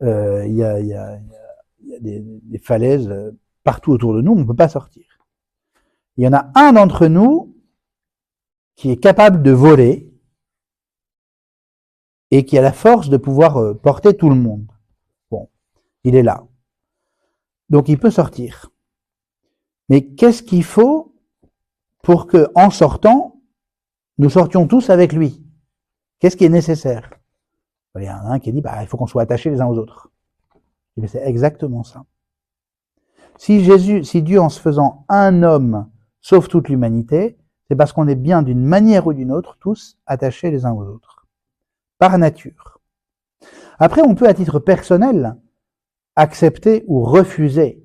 il y a des falaises partout autour de nous, on ne peut pas sortir. Il y en a un d'entre nous qui est capable de voler et qui a la force de pouvoir porter tout le monde. Bon, il est là. Donc il peut sortir. Mais qu'est-ce qu'il faut pour que, en sortant, nous sortions tous avec lui? Qu'est-ce qui est nécessaire? Il y en a un qui dit, il faut qu'on soit attachés les uns aux autres. Mais c'est exactement ça. Si Dieu, en se faisant un homme, sauve toute l'humanité, c'est parce qu'on est bien d'une manière ou d'une autre, tous attachés les uns aux autres. Par nature. Après, on peut, à titre personnel, accepter ou refuser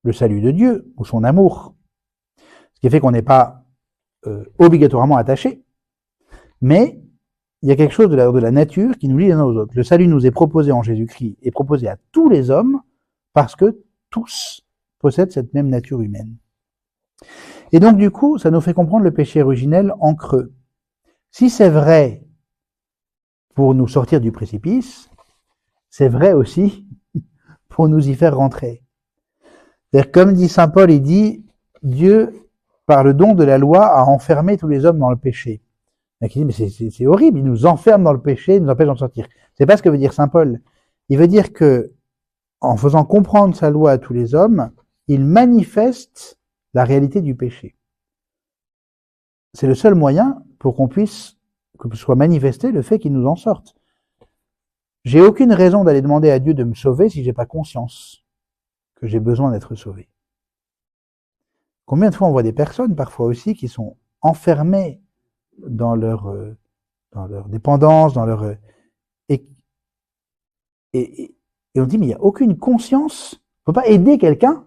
le salut de Dieu ou son amour. Ce qui fait qu'on n'est pas obligatoirement attaché. Mais il y a quelque chose de la nature qui nous lie les uns aux autres. Le salut nous est proposé en Jésus-Christ et proposé à tous les hommes parce que tous possèdent cette même nature humaine. Et donc du coup, ça nous fait comprendre le péché originel en creux. Si c'est vrai pour nous sortir du précipice, c'est vrai aussi pour nous y faire rentrer. C'est-à-dire, comme dit saint Paul, il dit, Dieu, par le don de la loi, a enfermé tous les hommes dans le péché. Il dit, mais c'est horrible, il nous enferme dans le péché, il nous empêche d'en sortir. C'est pas ce que veut dire saint Paul. Il veut dire que, en faisant comprendre sa loi à tous les hommes, il manifeste la réalité du péché. C'est le seul moyen pour que soit manifesté le fait qu'il nous en sorte. J'ai aucune raison d'aller demander à Dieu de me sauver si j'ai pas conscience que j'ai besoin d'être sauvé. Combien de fois on voit des personnes, parfois aussi, qui sont enfermées dans leur dépendance, dans leur et on dit mais il n'y a aucune conscience. On ne peut pas aider quelqu'un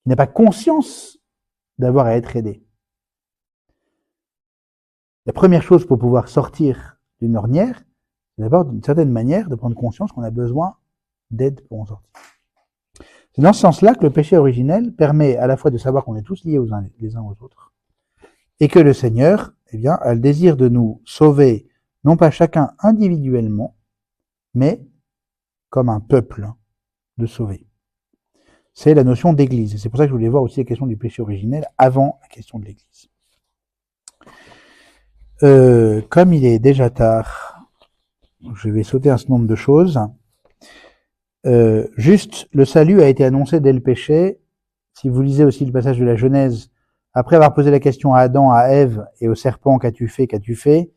qui n'a pas conscience d'avoir à être aidé. La première chose pour pouvoir sortir d'une ornière, c'est d'abord d'une certaine manière de prendre conscience qu'on a besoin d'aide pour en sortir. C'est dans ce sens-là que le péché originel permet à la fois de savoir qu'on est tous liés les uns aux autres et que le Seigneur, a le désir de nous sauver, non pas chacun individuellement, mais comme un peuple de sauver. C'est la notion d'église. C'est pour ça que je voulais voir aussi la question du péché originel avant la question de l'église. Comme il est déjà tard, je vais sauter un certain nombre de choses. Juste, le salut a été annoncé dès le péché. Si vous lisez aussi le passage de la Genèse, après avoir posé la question à Adam, à Ève et au serpent, qu'as-tu fait?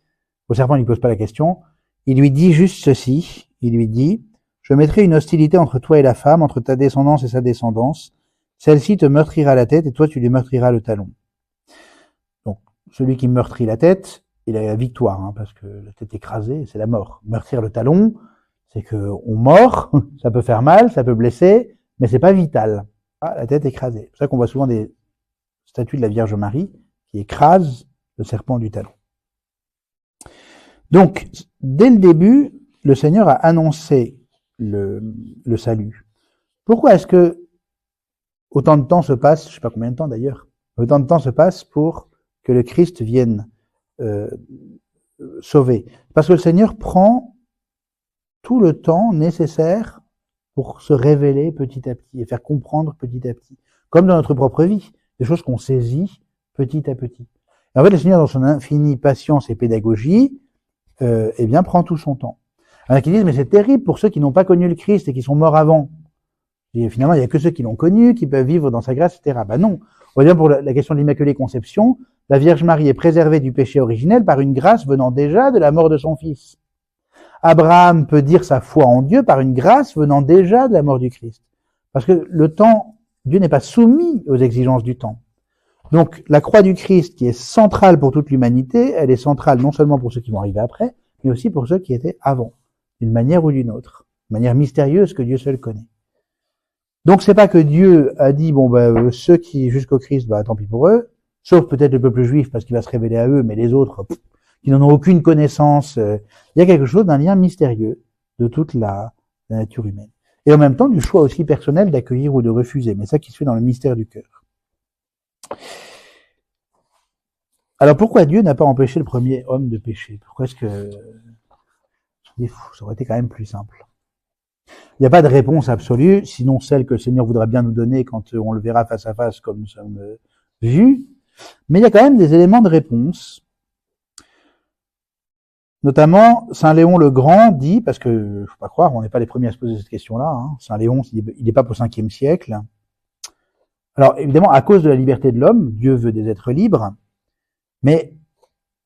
Au serpent, il ne pose pas la question. Il lui dit juste ceci. Il lui dit, je mettrai une hostilité entre toi et la femme, entre ta descendance et sa descendance. Celle-ci te meurtrira la tête et toi, tu lui meurtriras le talon. Donc, celui qui meurtrit la tête, il a la victoire, parce que la tête écrasée, c'est la mort. Meurtrir le talon, c'est qu'on mord, ça peut faire mal, ça peut blesser, mais c'est pas vital. La tête écrasée. C'est pour ça qu'on voit souvent des statues de la Vierge Marie qui écrasent le serpent du talon. Donc, dès le début, le Seigneur a annoncé le salut. Pourquoi est-ce que autant de temps se passe, je sais pas combien de temps d'ailleurs, autant de temps se passe pour que le Christ vienne sauver? Parce que le Seigneur prend tout le temps nécessaire pour se révéler petit à petit et faire comprendre petit à petit. Comme dans notre propre vie, des choses qu'on saisit petit à petit. Et en fait, le Seigneur, dans son infinie patience et pédagogie, eh bien, prend tout son temps. Alors, qui disent, mais c'est terrible pour ceux qui n'ont pas connu le Christ et qui sont morts avant. Et finalement, il n'y a que ceux qui l'ont connu, qui peuvent vivre dans sa grâce, etc. Ben non. On revient pour la question de l'Immaculée Conception. La Vierge Marie est préservée du péché originel par une grâce venant déjà de la mort de son Fils. Abraham peut dire sa foi en Dieu par une grâce venant déjà de la mort du Christ. Parce que le temps, Dieu n'est pas soumis aux exigences du temps. Donc, la croix du Christ, qui est centrale pour toute l'humanité, elle est centrale non seulement pour ceux qui vont arriver après, mais aussi pour ceux qui étaient avant, d'une manière ou d'une autre, d'une manière mystérieuse que Dieu seul connaît. Donc, c'est pas que Dieu a dit, ceux qui, jusqu'au Christ, tant pis pour eux, sauf peut-être le peuple juif parce qu'il va se révéler à eux, mais les autres, qui n'en ont aucune connaissance, il y a quelque chose d'un lien mystérieux de toute la nature humaine. Et en même temps, du choix aussi personnel d'accueillir ou de refuser, mais ça qui se fait dans le mystère du cœur. Alors pourquoi Dieu n'a pas empêché le premier homme de pécher? Pourquoi est-ce que ça aurait été quand même plus simple? Il n'y a pas de réponse absolue, sinon celle que le Seigneur voudra bien nous donner quand on le verra face à face comme nous sommes vus. Mais il y a quand même des éléments de réponse. Notamment, Saint Léon le Grand dit, parce que faut pas croire, on n'est pas les premiers à se poser cette question-là, hein. Saint Léon, il est pape au 5e siècle. Alors évidemment, à cause de la liberté de l'homme, Dieu veut des êtres libres, mais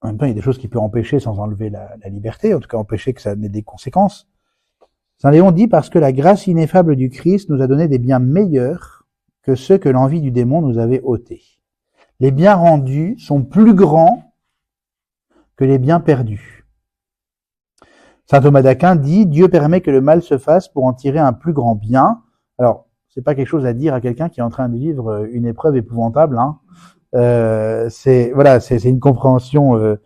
en même temps, il y a des choses qui peuvent empêcher sans enlever la liberté, en tout cas empêcher que ça ait des conséquences. Saint Léon dit, parce que la grâce ineffable du Christ nous a donné des biens meilleurs que ceux que l'envie du démon nous avait ôtés. Les biens rendus sont plus grands que les biens perdus. Saint Thomas d'Aquin dit, Dieu permet que le mal se fasse pour en tirer un plus grand bien. Alors, c'est pas quelque chose à dire à quelqu'un qui est en train de vivre une épreuve épouvantable, hein. C'est une compréhension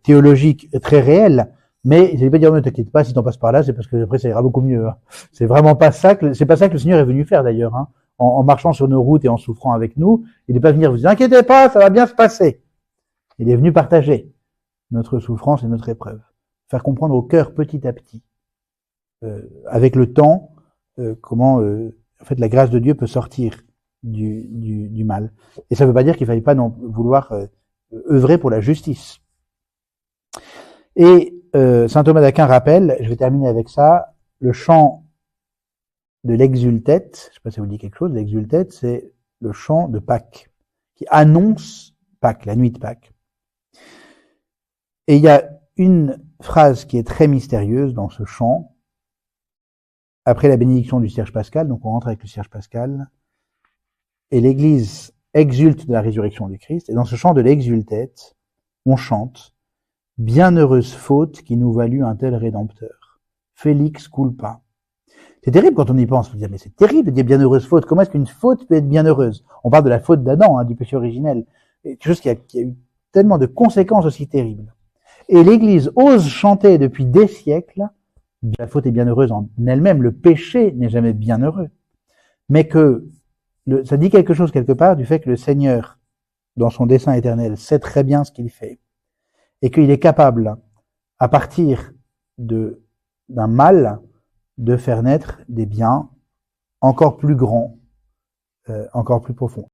théologique très réelle, mais il ne veut pas dire ne t'inquiète pas si t'en passes par là, c'est parce que après ça ira beaucoup mieux, hein. C'est vraiment pas ça c'est pas ça que le Seigneur est venu faire d'ailleurs, hein. En marchant sur nos routes et en souffrant avec nous, il n'est pas venu vous dire inquiétez pas, ça va bien se passer. Il est venu partager notre souffrance et notre épreuve, faire comprendre au cœur petit à petit, avec le temps, comment en fait la grâce de Dieu peut sortir du mal. Et ça ne veut pas dire qu'il ne fallait pas vouloir œuvrer pour la justice. Et saint Thomas d'Aquin rappelle, je vais terminer avec ça, le chant de l'exultète, je ne sais pas si ça vous dit quelque chose, l'exultète, c'est le chant de Pâques, qui annonce Pâques, la nuit de Pâques. Et il y a une phrase qui est très mystérieuse dans ce chant, après la bénédiction du cierge pascal, donc on rentre avec le cierge pascal, et l'Église exulte de la résurrection du Christ, et dans ce chant de l'exultète, on chante « Bienheureuse faute qui nous valut un tel Rédempteur, Félix culpa ». C'est terrible quand on y pense, on se dit « mais c'est terrible de dire bienheureuse faute, comment est-ce qu'une faute peut être bienheureuse ?» On parle de la faute d'Adam, hein, du péché originel, et quelque chose qui a eu tellement de conséquences aussi terribles. Et l'Église ose chanter depuis des siècles, la faute est bienheureuse en elle-même, le péché n'est jamais bienheureux, mais que ça dit quelque chose quelque part du fait que le Seigneur, dans son dessein éternel, sait très bien ce qu'il fait, et qu'il est capable, à partir d'un mal, de faire naître des biens encore plus grands, encore plus profonds.